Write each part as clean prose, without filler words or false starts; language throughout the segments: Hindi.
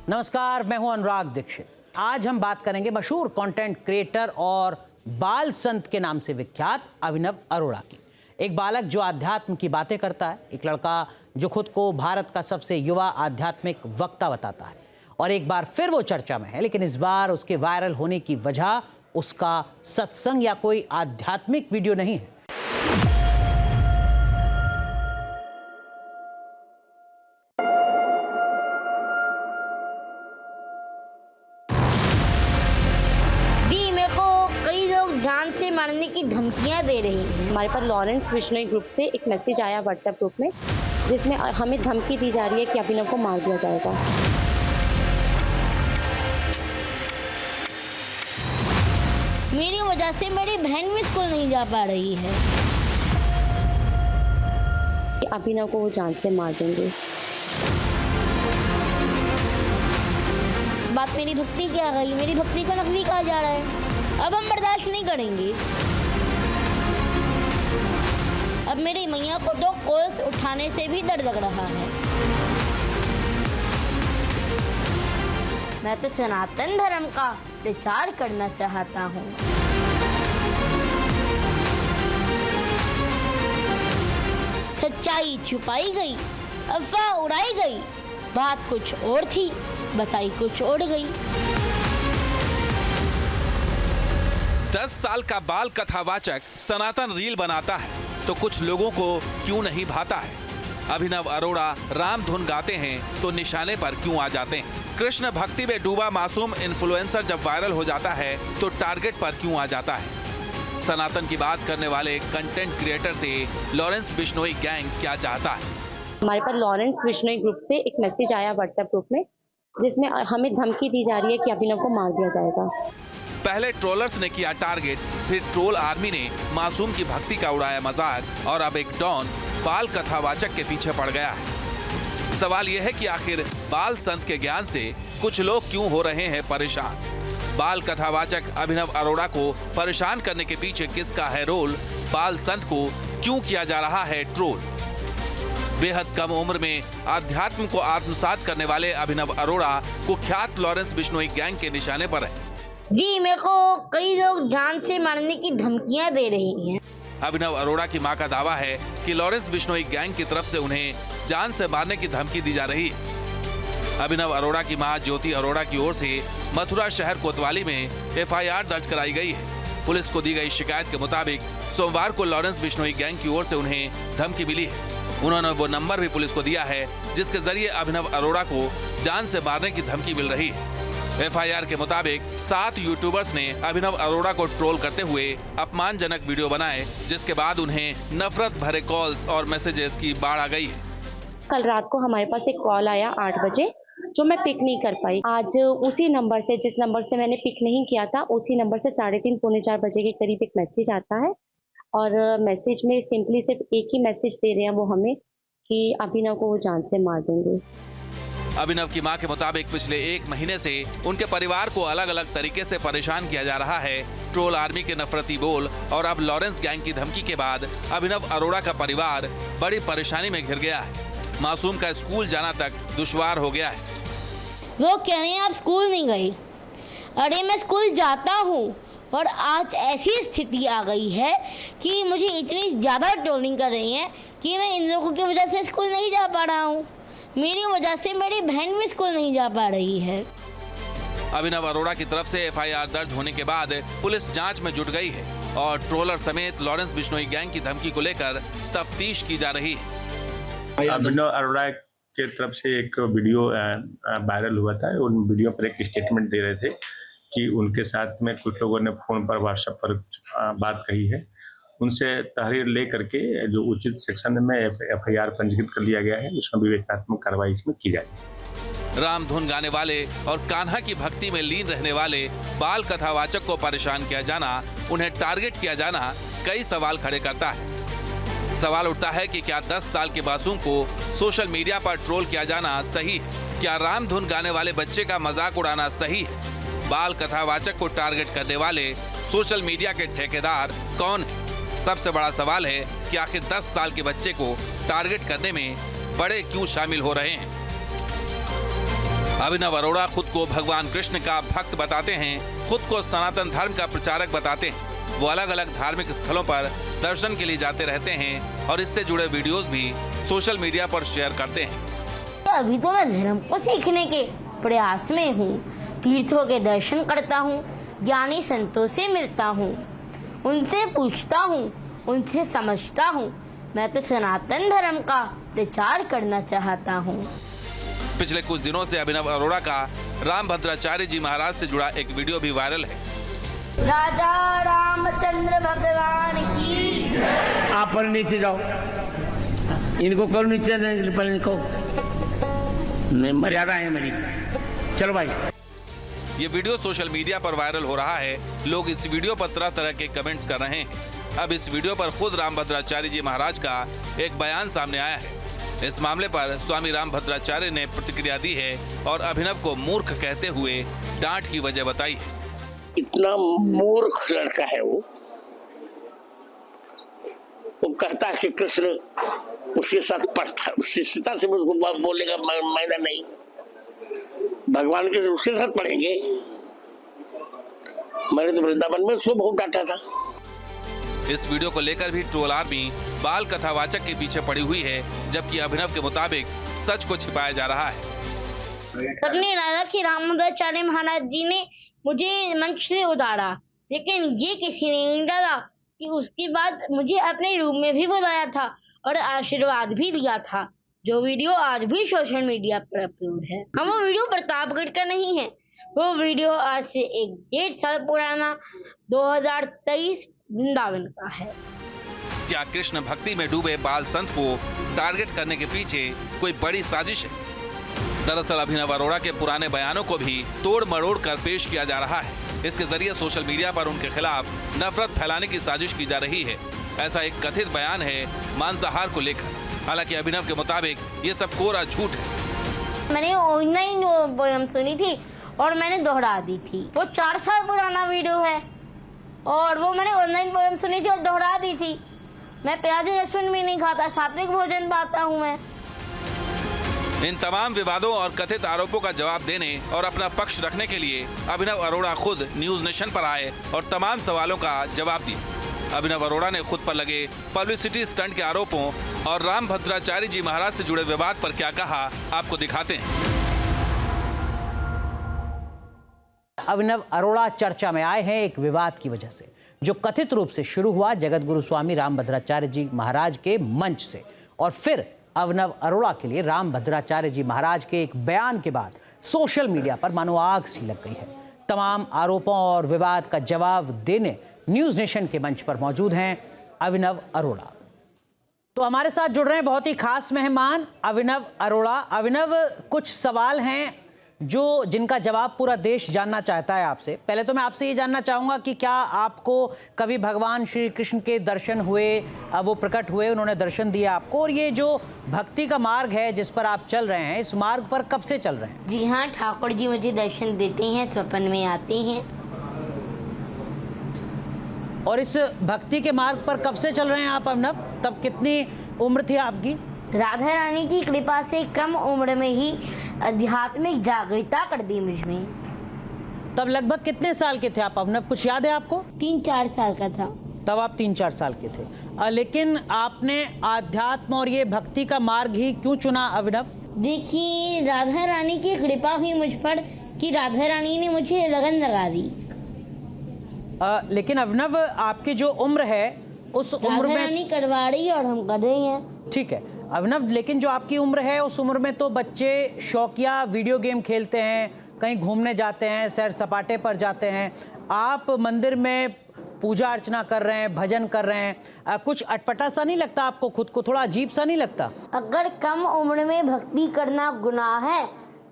नमस्कार, मैं हूं अनुराग दीक्षित। आज हम बात करेंगे मशहूर कंटेंट क्रिएटर और बाल संत के नाम से विख्यात अभिनव अरोड़ा की। एक बालक जो आध्यात्म की बातें करता है, एक लड़का जो खुद को भारत का सबसे युवा आध्यात्मिक वक्ता बताता है, और एक बार फिर वो चर्चा में है। लेकिन इस बार उसके वायरल होने की वजह उसका सत्संग या कोई आध्यात्मिक वीडियो नहीं है। जान से मारने की धमकियां दे रही हैं। हमारे पास लॉरेंस बिश्नोई ग्रुप से एक मैसेज आया व्हाट्सएप ग्रुप में, जिसमें हमें धमकी दी जा रही है कि अभिनव को मार दिया जाएगा। मेरी वजह से मेरी बहन भी स्कूल नहीं जा पा रही है। अभिनव को वो जान से मार देंगे। बात मेरी भक्ति की आ गई, मेरी भक्ति को नकली कहा जा रहा है। अब हम बर्दाश्त नहीं करेंगे। अब मेरी मैया को 2 कोस उठाने से भी डर लग रहा है। मैं तो सनातन धर्म का प्रचार करना चाहता हूँ। सच्चाई छुपाई गई, अफवाह उड़ाई गई। बात कुछ और थी, बताई कुछ और गई। 10 साल का बाल कथावाचक सनातन रील बनाता है तो कुछ लोगों को क्यों नहीं भाता है। अभिनव अरोड़ा राम धुन गाते हैं तो निशाने पर क्यों आ जाते हैं। कृष्ण भक्ति में डूबा मासूम इन्फ्लुएंसर जब वायरल हो जाता है तो टारगेट पर क्यों आ जाता है। सनातन की बात करने वाले कंटेंट क्रिएटर से लॉरेंस बिश्नोई गैंग क्या चाहता है। हमारे पास लॉरेंस बिश्नोई ग्रुप से एक मैसेज आया व्हाट्सएप ग्रुप में, जिसमें हमें धमकी दी जा रही है कि अभिनव को मार दिया जाएगा। पहले ट्रोलर्स ने किया टारगेट, फिर ट्रोल आर्मी ने मासूम की भक्ति का उड़ाया मजाक, और अब एक डॉन बाल कथावाचक के पीछे पड़ गया है। सवाल यह है कि आखिर बाल संत के ज्ञान से कुछ लोग क्यों हो रहे हैं परेशान। बाल कथावाचक अभिनव अरोड़ा को परेशान करने के पीछे किसका है रोल। बाल संत को क्यों किया जा रहा है ट्रोल। बेहद कम उम्र में आध्यात्म को आत्मसात करने वाले अभिनव अरोड़ा कुख्यात लॉरेंस बिश्नोई गैंग के निशाने पर है। जी, मेरे को कई लोग जान से मारने की धमकियां दे रही हैं। अभिनव अरोड़ा की मां का दावा है कि लॉरेंस बिश्नोई गैंग की तरफ से उन्हें जान से मारने की धमकी दी जा रही है। अभिनव अरोड़ा की मां ज्योति अरोड़ा की ओर से मथुरा शहर कोतवाली में FIR दर्ज कराई गई है। पुलिस को दी गई शिकायत के मुताबिक सोमवार को लॉरेंस बिश्नोई गैंग की ओर से उन्हें धमकी मिली है। उन्होंने वो नंबर भी पुलिस को दिया है जिसके जरिए अभिनव अरोड़ा को जान से मारने की धमकी मिल रही है। FIR के मुताबिक 7 यूट्यूबर्स ने अभिनव अरोड़ा को ट्रोल करते हुए अपमानजनक वीडियो बनाए, जिसके बाद उन्हें नफरत भरे कॉल्स और मैसेजेस की बाढ़ आ गई है। कल रात को हमारे पास एक कॉल आया 8 बजे, जो मैं पिक नहीं कर पाई। आज उसी नंबर से, जिस नंबर से मैंने पिक नहीं किया था, उसी नंबर से 3:30 पौने 4 बजे के करीब एक मैसेज आता है, और मैसेज में सिंपली सिर्फ एक ही मैसेज दे रहे हैं वो हमें कि अभिनव को वो जान से मार देंगे। अभिनव की मां के मुताबिक पिछले 1 महीने से उनके परिवार को अलग अलग तरीके से परेशान किया जा रहा है। ट्रोल आर्मी के नफरती बोल और अब लॉरेंस गैंग की धमकी के बाद अभिनव अरोड़ा का परिवार बड़ी परेशानी में घिर गया है। मासूम का स्कूल जाना तक दुश्वार हो गया है। वो कह रहे हैं आप स्कूल नहीं गई। अरे मैं स्कूल जाता हूँ, और आज ऐसी स्थिति आ गई है कि मुझे इतनी ज़्यादा ट्रोलिंग कर रही है कि मैं इन लोगों की वजह से स्कूल नहीं जा पा रहा हूँ। मेरी वजह से मेरी बहन भी स्कूल नहीं जा पा रही है। अभिनव अरोड़ा की तरफ से FIR दर्ज होने के बाद पुलिस जांच में जुट गई है और ट्रोलर समेत लॉरेंस बिश्नोई गैंग की धमकी को लेकर तफ्तीश की जा रही है। अभिनव अरोड़ा की तरफ से एक वीडियो वायरल हुआ था। उन वीडियो पर एक स्टेटमेंट दे रहे थे कि उनके साथ में कुछ लोगों ने फोन पर, व्हाट्सएप पर बात कही है। उनसे तहरीर ले करके जो उचित सेक्शन में FIR पंजीकृत कर लिया गया है, उसमें विवेचनात्मक कार्रवाई इसमें की जाएगी। राम धुन गाने वाले और कान्हा की भक्ति में लीन रहने वाले बाल कथावाचक को परेशान किया जाना, उन्हें टारगेट किया जाना कई सवाल खड़े करता है। सवाल उठता है कि क्या 10 साल के मासूम को सोशल मीडिया पर ट्रोल किया जाना सही है। क्या राम धुन गाने वाले बच्चे का मजाक उड़ाना सही है। बाल कथावाचक को टारगेट करने वाले सोशल मीडिया के ठेकेदार कौन है। सबसे बड़ा सवाल है कि आखिर 10 साल के बच्चे को टारगेट करने में बड़े क्यों शामिल हो रहे हैं। अभिनव अरोड़ा खुद को भगवान कृष्ण का भक्त बताते हैं, खुद को सनातन धर्म का प्रचारक बताते हैं। वो अलग अलग धार्मिक स्थलों पर दर्शन के लिए जाते रहते हैं और इससे जुड़े वीडियोस भी सोशल मीडिया पर शेयर करते हैं। अभी तो मैं धर्म को सीखने के प्रयास में हूँ, तीर्थों के दर्शन करता हूँ, ज्ञानी संतों से मिलता हूँ, उनसे पूछता हूँ, उनसे समझता हूँ। मैं तो सनातन धर्म का प्रचार करना चाहता हूँ। पिछले कुछ दिनों से अभिनव अरोड़ा का रामभद्राचार्य जी महाराज से जुड़ा एक वीडियो भी वायरल है। राजा रामचंद्र भगवान की। आप पर नीचे जाओ, इनको करो नीचे, पर इनको मर्यादा है मेरी। चलो भाई। ये वीडियो सोशल मीडिया पर वायरल हो रहा है। लोग इस वीडियो पर तरह तरह के कमेंट्स कर रहे हैं। अब इस वीडियो पर खुद रामभद्राचार्य जी महाराज का एक बयान सामने आया है। इस मामले पर स्वामी रामभद्राचार्य ने प्रतिक्रिया दी है और अभिनव को मूर्ख कहते हुए डांट की वजह बताई है। इतना मूर्ख लड़का है वो कहता है कि कृष्ण उसके साथ पढ़ता है, शिष्यता से उसको बोलने का मायना नहीं। भगवान के उसके साथ पढ़ेंगे। मैंने तो वृंदावन में उसको बहुत डांटा था। इस वीडियो को लेकर भी ट्रोल आर्मी बाल कथावाचक के पीछे पड़ी हुई है, जबकि अभिनव के मुताबिक सच को छिपाया जा रहा है। सबने लगा कि रामभद्राचार्य महाराज जी ने मुझे मंच से उतारा, लेकिन ये किसी ने नहीं डाला कि उसके बाद मुझे अपने रूम में भी बुलाया था और आशीर्वाद भी दिया था, जो वीडियो आज भी सोशल मीडिया पर अपलोड है। हम वो वीडियो प्रतापगढ़ का नहीं है, वो वीडियो आज से 1.5 साल पुराना 2023 वृंदावन का है। क्या कृष्ण भक्ति में डूबे बाल संत को टारगेट करने के पीछे कोई बड़ी साजिश है? दरअसल अभिनव अरोड़ा के पुराने बयानों को भी तोड़ मरोड़ कर पेश किया जा रहा है। इसके जरिए सोशल मीडिया पर उनके खिलाफ नफरत फैलाने की साजिश की जा रही है। ऐसा एक कथित बयान है मांसाहार को लेकर। हालांकि अभिनव के मुताबिक ये सब कोरा झूठ है। मैंने ऑनलाइन पोयम सुनी थी और मैंने दोहरा दी थी। वो 4 साल पुराना वीडियो है और वो मैंने ऑनलाइन पोयम सुनी थी और दोहरा दी थी। मैं प्याज लहसुन भी नहीं खाता, सात्विक भोजन पाता हूँ मैं। इन तमाम विवादों और कथित आरोपों का जवाब देने और अपना पक्ष रखने के लिए अभिनव अरोड़ा खुद न्यूज नेशन पर आए और तमाम सवालों का जवाब दिया। अभिनव अरोड़ा ने खुद पर लगे पब्लिसिटी स्टंट के आरोपों और रामभद्राचार्य जी महाराज से जुड़े विवाद पर क्या कहा, आपको दिखाते हैं। अभिनव अरोड़ा चर्चा में आए हैं एक विवाद की वजह से, जो कथित रूप से शुरू हुआ जगत गुरु स्वामी रामभद्राचार्य जी महाराज के मंच से, और फिर अभिनव अरोड़ा के लिए रामभद्राचार्य जी महाराज के एक बयान के बाद सोशल मीडिया पर मानो आग सी लग गई है। तमाम आरोपों और विवाद का जवाब देने न्यूज नेशन के मंच पर मौजूद हैं अभिनव अरोड़ा। तो हमारे साथ जुड़ रहे हैं बहुत ही खास मेहमान अभिनव अरोड़ा। अभिनव, कुछ सवाल हैं जिनका जवाब पूरा देश जानना चाहता है आपसे। पहले तो मैं आपसे ये जानना चाहूँगा कि क्या आपको कभी भगवान श्री कृष्ण के दर्शन हुए, वो प्रकट हुए, उन्होंने दर्शन दिया आपको, और ये जो भक्ति का मार्ग है जिस पर आप चल रहे हैं, इस मार्ग पर कब से चल रहे हैं? जी हाँ, ठाकुर जी मुझे दर्शन देते हैं, स्वप्न में आते हैं। और इस भक्ति के मार्ग पर कब से चल रहे हैं आप अभिनव? तब कितनी उम्र थी आपकी? राधा रानी की कृपा से कम उम्र में ही आध्यात्मिक जागृता कर दी मुझमें। तब लगभग कितने साल के थे आप अभिनव, कुछ याद है आपको? 3-4 साल का था। तब आप 3-4 साल के थे। लेकिन आपने आध्यात्म और ये भक्ति का मार्ग ही क्यों चुना अभिनव? देखिए, राधा रानी की कृपा हुई मुझ पर कि राधा रानी ने मुझे लगन लगा दी। लेकिन अभिनव, आपकी जो उम्र है उस उम्र में राधा रानी करवा रही है और हम कर रहे हैं। ठीक है अभिनव, लेकिन जो आपकी उम्र है उस उम्र में तो बच्चे शौकिया वीडियो गेम खेलते हैं, कहीं घूमने जाते हैं, सैर सपाटे पर जाते हैं। आप मंदिर में पूजा अर्चना कर रहे हैं, भजन कर रहे हैं, कुछ अटपटा सा नहीं लगता आपको? खुद को थोड़ा अजीब सा नहीं लगता? अगर कम उम्र में भक्ति करना गुनाह है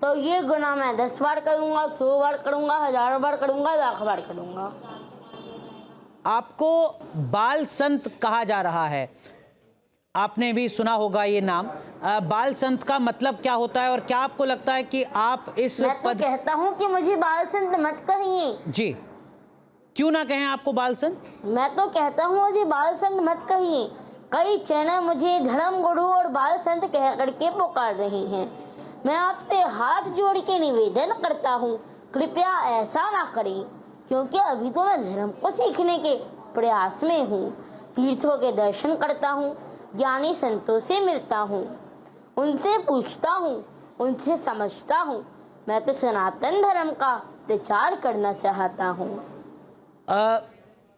तो ये गुनाह मैं 10 बार करूँगा, 100 बार करूँगा, 1000 बार करूँगा, 1,00,000 बार करूँगा। आपको बाल संत कहा जा रहा है, आपने भी सुना होगा ये नाम। बाल संत का मतलब क्या होता है और क्या आपको लगता है कि आप इस मैं तो कहता हूँ कि मुझे बाल संत मत कहिए। जी, क्यों ना कहें आपको बाल संत? मैं तो कहता हूँ मुझे बाल संत मत कहिए। कई चैनल मुझे धर्म गुरु और बाल संत कह करके पुकार रहे हैं, मैं आपसे हाथ जोड़ के निवेदन करता हूँ, कृपया ऐसा ना करें, क्योंकि अभी तो मैं धर्म को सीखने के प्रयास में हूँ। तीर्थों के दर्शन करता हूँ, ज्ञानी संतों से मिलता हूँ, उनसे पूछता हूँ, उनसे समझता हूँ। मैं तो सनातन धर्म का प्रचार करना चाहता हूँ।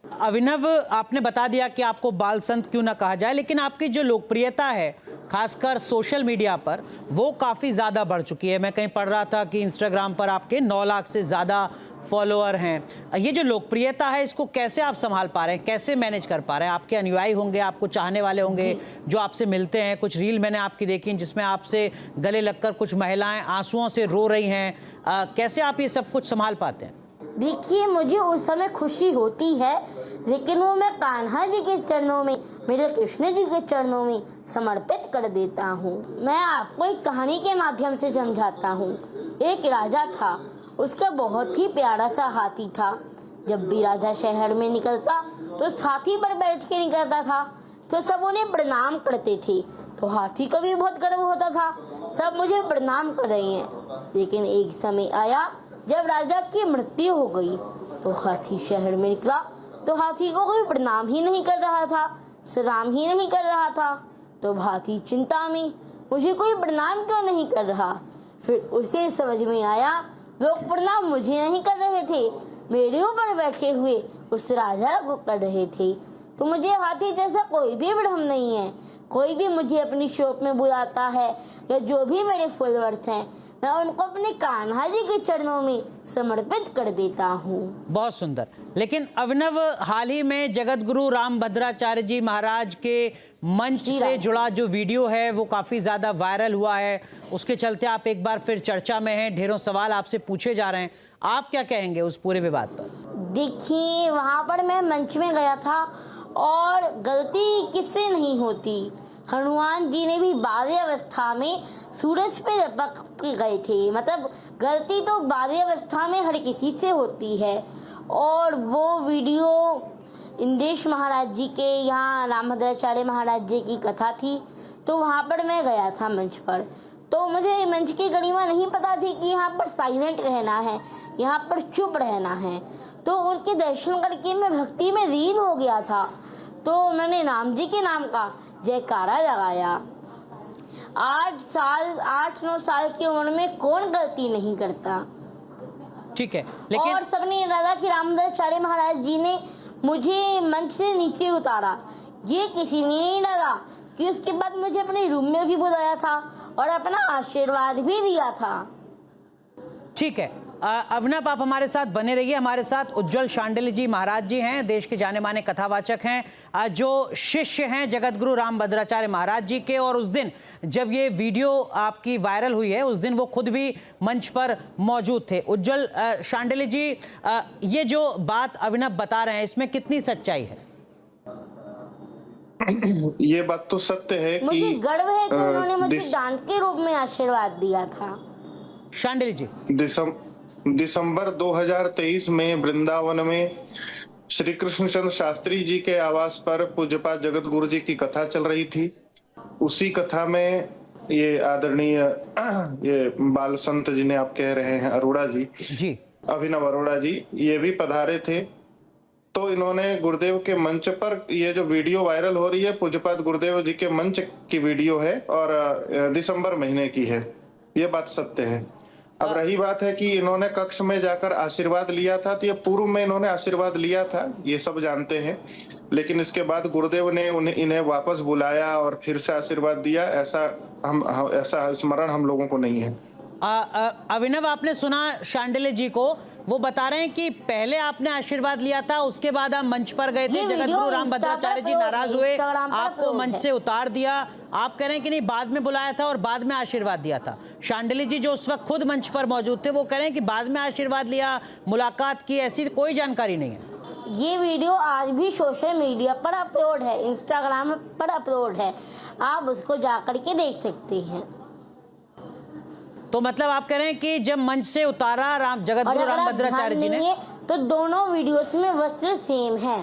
अभिनव, आपने बता दिया कि आपको बाल संत क्यों ना कहा जाए, लेकिन आपकी जो लोकप्रियता है खासकर सोशल मीडिया पर वो काफ़ी ज़्यादा बढ़ चुकी है। मैं कहीं पढ़ रहा था कि इंस्टाग्राम पर आपके 9 लाख से ज़्यादा फॉलोअर हैं। ये जो लोकप्रियता है इसको कैसे आप संभाल पा रहे हैं, कैसे मैनेज कर पा रहे हैं? आपके अनुयायी होंगे, आपको चाहने वाले होंगे जो आपसे मिलते हैं। कुछ रील मैंने आपकी देखी जिसमें आपसे गले लगकर कुछ महिलाएं आंसुओं से रो रही हैं। कैसे आप ये सब कुछ संभाल पाते हैं? देखिए, मुझे उस समय खुशी होती है, लेकिन वो मैं कान्हा जी के चरणों में, मेरे कृष्ण जी के चरणों में समर्पित कर देता हूँ। मैं आपको एक कहानी के माध्यम से समझाता हूँ। एक राजा था, उसका बहुत ही प्यारा सा हाथी था। जब भी राजा शहर में निकलता तो उस हाथी पर बैठ के निकलता था, तो सब उन्हें प्रणाम करते थे। तो हाथी को भी बहुत गर्व होता था, सब मुझे प्रणाम कर रहे हैं। लेकिन एक समय आया जब राजा की मृत्यु हो गई, तो हाथी शहर में निकला तो हाथी को कोई प्रणाम ही नहीं कर रहा था, सलाम ही नहीं कर रहा था। तो हाथी चिंता में, मुझे कोई प्रणाम क्यों नहीं कर रहा? फिर उसे समझ में आया, लोग प्रणाम मुझे नहीं कर रहे थे, मेरे ऊपर बैठे हुए उस राजा को कर रहे थे। तो मुझे हाथी जैसा कोई भी भ्रम नहीं है। कोई भी मुझे अपनी शॉप में बुलाता है या जो भी मेरे फॉलोअर्स हैं, मैं उनको अपने कान्हा जी के चरणों में समर्पित कर देता हूँ। बहुत सुंदर। लेकिन अभिनव, हाल ही में जगत गुरु रामभद्राचार्य जी महाराज के मंच से जुड़ा जो वीडियो है वो काफी ज्यादा वायरल हुआ है। उसके चलते आप एक बार फिर चर्चा में हैं, ढेरों सवाल आपसे पूछे जा रहे हैं। आप क्या कहेंगे उस पूरे विवाद पर? देखिए, वहाँ पर मैं मंच में गया था और गलती किससे नहीं होती। हनुमान जी ने भी बाल्य अवस्था में सूरज पे लपक के गए थे। मतलब गलती तो बाल्य अवस्था में हर किसी से होती है। और वो वीडियो इंदेश महाराज जी के यहाँ रामभद्राचार्य महाराज जी की कथा थी, तो वहाँ पर मैं गया था मंच पर। तो मुझे मंच की गरिमा नहीं पता थी कि यहाँ पर साइलेंट रहना है, यहाँ पर चुप रहना है। तो उनके दर्शन करके मैं भक्ति में लीन हो गया था। तो मैंने राम जी के नाम का जयकारा लगाया। 8-9 साल की उम्र में कौन गलती नहीं करता? ठीक है, लेकिन और सबने डाला कि रामभद्राचार्य महाराज जी ने मुझे मंच से नीचे उतारा। ये किसी ने नहीं डाला कि उसके बाद मुझे अपने रूम में भी बुलाया था और अपना आशीर्वाद भी दिया था। ठीक है, अभिनव, आप हमारे साथ बने रहिए। हमारे साथ उज्जवल शांडिल्य जी महाराज जी हैं, देश के जाने माने कथावाचक हैं, जो शिष्य हैं जगत गुरु रामभद्राचार्य महाराज जी के। और उस दिन जब ये वीडियो आपकी वायरल हुई है, उस दिन वो खुद भी मंच पर मौजूद थे। उज्जवल शांडिल्य जी, ये जो बात अभिनव बता रहे हैं, इसमें कितनी सच्चाई है? ये बात तो सत्य है कि मुझे गर्व है कि उन्होंने मुझे दान के रूप में आशीर्वाद दिया था। शांडिल्य जी, दिसंबर 2023 में वृंदावन में श्री कृष्णचंद्र शास्त्री जी के आवास पर पूज्यपाद जगत गुरु जी की कथा चल रही थी। उसी कथा में ये आदरणीय ये बाल संत जिन्हें आप कह रहे हैं अरोड़ा जी, अभिनव अरोड़ा जी, ये भी पधारे थे। तो इन्होंने गुरुदेव के मंच पर, ये जो वीडियो वायरल हो रही है पूज्यपाद गुरुदेव जी के मंच की वीडियो है और दिसंबर महीने की है, ये बात सत्य है। अब रही बात है कि इन्होंने कक्ष में जाकर आशीर्वाद लिया था, तो ये पूर्व में इन्होंने आशीर्वाद लिया था, ये सब जानते हैं। लेकिन इसके बाद गुरुदेव ने इन्हें वापस बुलाया और फिर से आशीर्वाद दिया, ऐसा स्मरण हम लोगों को नहीं है। अभिनव, आपने सुना शांडिल्य जी को, वो बता रहे हैं कि पहले आपने आशीर्वाद लिया था, उसके बाद आप मंच पर गए थे, जगत गुरु रामभद्राचार्य जी नाराज हुए, आपको मंच से उतार दिया। आप कह रहे हैं कि नहीं, बाद में बुलाया था और बाद में आशीर्वाद दिया था। शांडिल्य जी जो उस वक्त खुद मंच पर मौजूद थे, वो कह रहे हैं कि बाद में आशीर्वाद लिया, मुलाकात की, ऐसी कोई जानकारी नहीं है। ये वीडियो आज भी सोशल मीडिया पर अपलोड है, इंस्टाग्राम पर अपलोड है, आप उसको जाकर के देख सकते हैं। तो मतलब आप कह रहे हैं कि जब मंच से उतारा जगत गुरु रामभद्राचार्य जी ने, तो दोनों वीडियोस में वस्त्र सेम है।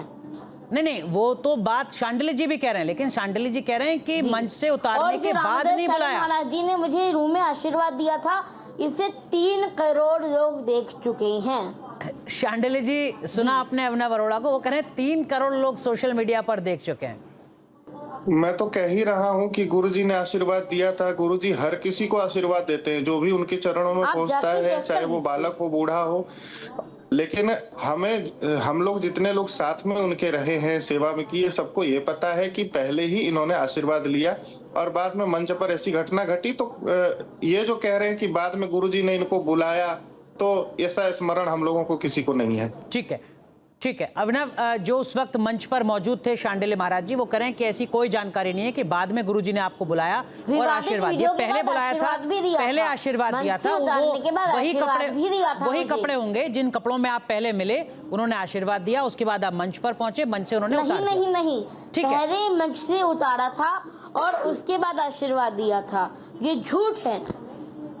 नहीं, वो तो बात शांडिल्य जी भी कह रहे हैं, लेकिन शांडिल्य जी कह रहे हैं कि मंच से उतारने के बाद नहीं बुलाया। महाराज जी ने मुझे रूम में आशीर्वाद दिया था, इसे 3 करोड़ लोग देख चुके हैं। शांडिल्य जी, सुना आपने अभिनव अरोड़ा को? वो कह रहे हैं 3 करोड़ लोग सोशल मीडिया पर देख चुके हैं। मैं तो कह ही रहा हूं कि गुरुजी ने आशीर्वाद दिया था। गुरुजी हर किसी को आशीर्वाद देते हैं, जो भी उनके चरणों में पहुंचता है, चाहे वो बालक हो, बूढ़ा हो। लेकिन हम लोग जितने लोग साथ में उनके रहे हैं, सेवा में किए, सबको ये पता है कि पहले ही इन्होंने आशीर्वाद लिया और बाद में मंच पर ऐसी घटना घटी। तो ये जो कह रहे हैं कि बाद में गुरुजी ने इनको बुलाया, तो ऐसा स्मरण हम लोगों को किसी को नहीं है। ठीक है, ठीक है। अभिनव, जो उस वक्त मंच पर मौजूद थे शांडिल्य महाराज जी, वो कह रहे हैं कि ऐसी कोई जानकारी नहीं है कि बाद में गुरुजी ने आपको बुलाया और आशीर्वाद दिया। पहले बुलाया था, पहले आशीर्वाद दिया था। वो वही कपड़े होंगे जिन कपड़ों में आप पहले मिले, उन्होंने आशीर्वाद दिया। उसके बाद आप मंच पर पहुंचे, मंच से उन्होंने उतार दिया। नहीं, ठीक है, पहले मंच से उतारा था और उसके बाद आशीर्वाद दिया था। ये झूठ है।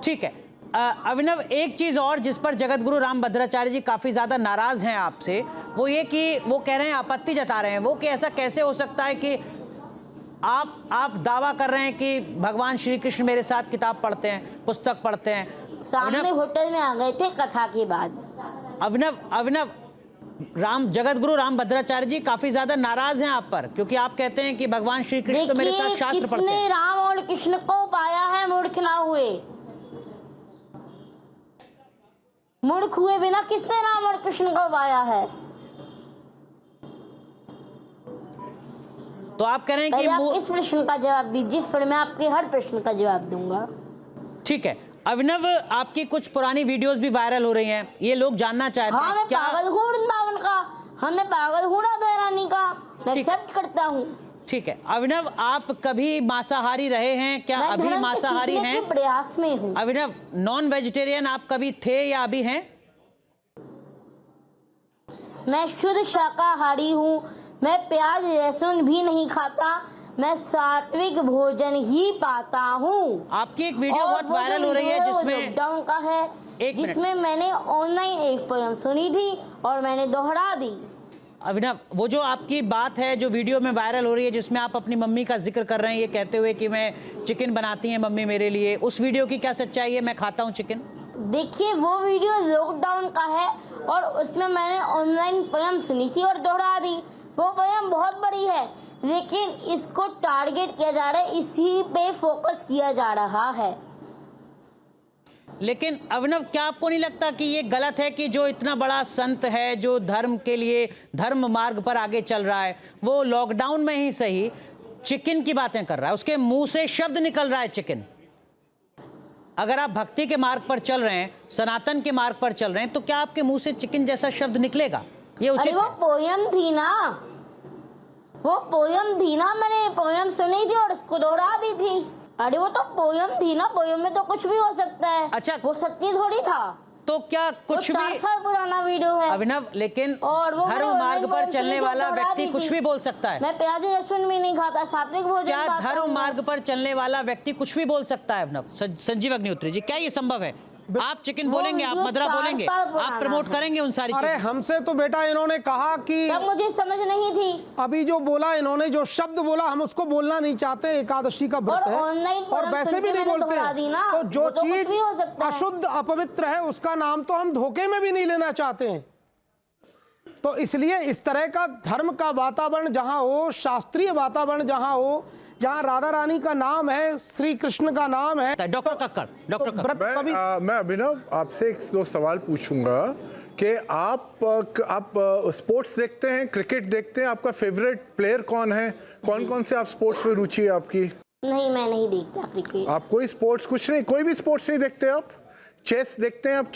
ठीक है। अभिनव, एक चीज और जिस पर जगत गुरु रामभद्राचार्य जी काफी ज्यादा नाराज हैं आपसे, वो ये कि वो कह रहे हैं, आपत्ति जता रहे हैं वो, कि ऐसा कैसे हो सकता है कि आप दावा कर रहे हैं कि भगवान श्री कृष्ण मेरे साथ किताब पढ़ते हैं, पुस्तक पढ़ते हैं। सामने होटल में आ गए थे कथा के बाद। अभिनव, जगत गुरु रामभद्राचार्य जी काफी ज्यादा नाराज हैं आप पर, क्योंकि आप कहते हैं कि भगवान श्री कृष्ण तो मेरे साथ शास्त्र पढ़ते हैं। राम और कृष्ण को पाया है, मूर्ख ना हुए। मूर्ख हुए बिना किसने राम और कृष्ण को पाया है? तो आप कह रहे हैं कि आप इस प्रश्न का जवाब दीजिए, फिर मैं आपके हर प्रश्न का जवाब दूंगा। ठीक है। अभिनव, आपकी कुछ पुरानी वीडियोस भी वायरल हो रही हैं, ये लोग जानना चाहते हैं। मैं पागल हूँ वृंदावन का, मैं पागल हूँ राधा रानी का, मैं एक्सेप्ट करता हूँ। ठीक है। अभिनव, आप कभी मांसाहारी रहे हैं क्या? अभी मांसाहारी हैं? प्रयास में हूँ। अभिनव, नॉन वेजिटेरियन आप कभी थे या अभी हैं? मैं शुद्ध शाकाहारी हूँ। मैं प्याज लहसुन भी नहीं खाता। मैं सात्विक भोजन ही पाता हूँ। आपकी एक वीडियो बहुत वायरल हो रही है जिसमें लॉकडाउन का है, जिसमें मैंने ऑनलाइन एक पोयम सुनी थी और मैंने दोहरा दी। अभिनव, वो जो आपकी बात है जो वीडियो में वायरल हो रही है, जिसमें आप अपनी मम्मी का जिक्र कर रहे हैं, ये कहते हुए कि मैं चिकन बनाती हैं मम्मी मेरे लिए, उस वीडियो की क्या सच्चाई है? मैं खाता हूँ चिकन। देखिए, वो वीडियो लॉकडाउन का है और उसमें मैंने ऑनलाइन पोयम सुनी थी और दोहरा दी। वो पोयम बहुत बड़ी है, लेकिन इसको टारगेट किया जा रहा है, इसी पे फोकस किया जा रहा है। लेकिन अभिनव, क्या आपको नहीं लगता कि ये गलत है कि जो इतना बड़ा संत है, जो धर्म के लिए धर्म मार्ग पर आगे चल रहा है, वो लॉकडाउन में ही सही चिकन की बातें कर रहा है, उसके मुंह से शब्द निकल रहा है चिकन। अगर आप भक्ति के मार्ग पर चल रहे हैं, सनातन के मार्ग पर चल रहे हैं, तो क्या आपके मुंह से चिकन जैसा शब्द निकलेगा? ये उचित है? वो पोयम थी ना, मैंने पोयम सुनी थी और उसको दोहरा दी थी। अरे वो तो पोयम थी ना, पोयम में तो कुछ भी हो सकता है। अच्छा, वो सच्ची थोड़ी था। तो क्या कुछ भी 4 साल पुराना वीडियो है अभिनव, लेकिन धर्म मार्ग पर चलने वाला व्यक्ति कुछ भी बोल सकता है। मैं प्याज लहसुन भी नहीं खाता, सात्विक भोजन क्या खाता हूं। धर्म मार्ग पर चलने वाला व्यक्ति कुछ भी बोल सकता है? अभिनव, संजीव अग्निहोत्री जी, क्या ये संभव है? आप चिकन बोलेंगे, आप मदरा बोलेंगे, आप प्रमोट करेंगे उन सारी अरे हमसे तो बेटा इन्होंने कहा कि तब मुझे समझ नहीं थी। अभी जो बोला इन्होंने, जो शब्द बोला, हम उसको बोलना नहीं चाहते। एकादशी का व्रत है और वैसे भी नहीं बोलते हैं। तो जो चीज अशुद्ध अपवित्र है उसका नाम तो हम धोखे में भी नहीं लेना चाहते हैं। तो इसलिए इस तरह का धर्म का वातावरण जहां हो, शास्त्रीय वातावरण जहां हो, जहाँ राधा रानी का नाम है, श्री कृष्ण का नाम है। डॉक्टर कक्कड़, मैं अभिनव आपसे एक दो सवाल पूछूंगा कि आप स्पोर्ट्स देखते हैं, क्रिकेट देखते हैं, आपका फेवरेट प्लेयर कौन है? कौन कौन से आप स्पोर्ट्स में रुचि है आपकी? नहीं, मैं नहीं देखता क्रिकेट। आप कोई स्पोर्ट्स, कुछ नहीं, कोई भी स्पोर्ट्स नहीं देखते आप? चेस देखते हैं आप?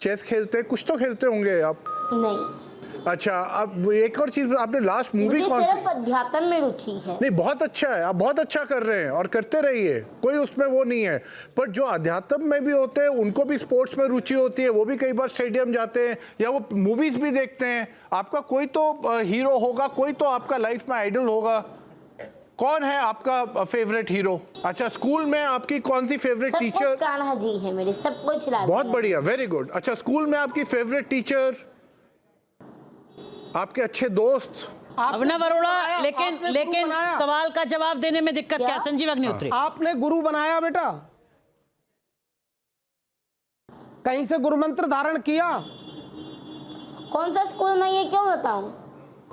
चेस खेलते हैं? कुछ तो खेलते होंगे आप? नहीं। अच्छा, अब एक और चीज, आपने लास्ट मूवी कौन सी? सिर्फ अध्यात्म में रुचि है। नहीं, बहुत अच्छा है, आप बहुत अच्छा कर रहे हैं और करते रहिए, कोई उसमें वो नहीं है। पर जो अध्यात्म में भी होते हैं उनको भी स्पोर्ट्स में रुचि होती है, वो भी कई बार स्टेडियम जाते हैं या वो मूवीज भी देखते हैं। आपका कोई तो हीरो होगा, कोई तो आपका लाइफ में आइडल होगा। कौन है आपका फेवरेट हीरो? अच्छा, स्कूल में आपकी कौन सी फेवरेट टीचर? कान्हा जी है मेरे, सब कुछ। बहुत बढ़िया, वेरी गुड। अच्छा, स्कूल में आपकी फेवरेट टीचर, आपके अच्छे दोस्त? अभिनव अरोड़ा, लेकिन आपने गुरु लेकिन बनाया। सवाल का जवाब देने में दिक्कत क्या? संजीव अग्निहोत्री, आपने गुरु बनाया बेटा, कहीं से गुरु मंत्र धारण किया? कौन सा स्कूल में, ये क्यों बताऊं?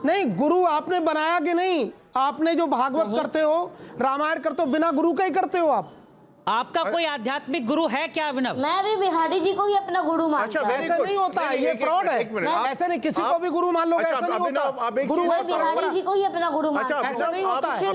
नहीं, गुरु आपने बनाया कि नहीं? आपने जो भागवत करते हो, रामायण करते हो, बिना गुरु का ही करते हो आप? आपका कोई आध्यात्मिक गुरु है क्या अभिनव? मैं भी बिहारी जी को ही अपना गुरु मानता हूं। ऐसे नहीं होता है, ये फ्रॉड है। ऐसे नहीं, किसी को भी गुरु मान लोगे, ऐसा नहीं होता। गुरु मैं बिहारी जी को ही अपना गुरु मानता हूं। ऐसा नहीं होता है।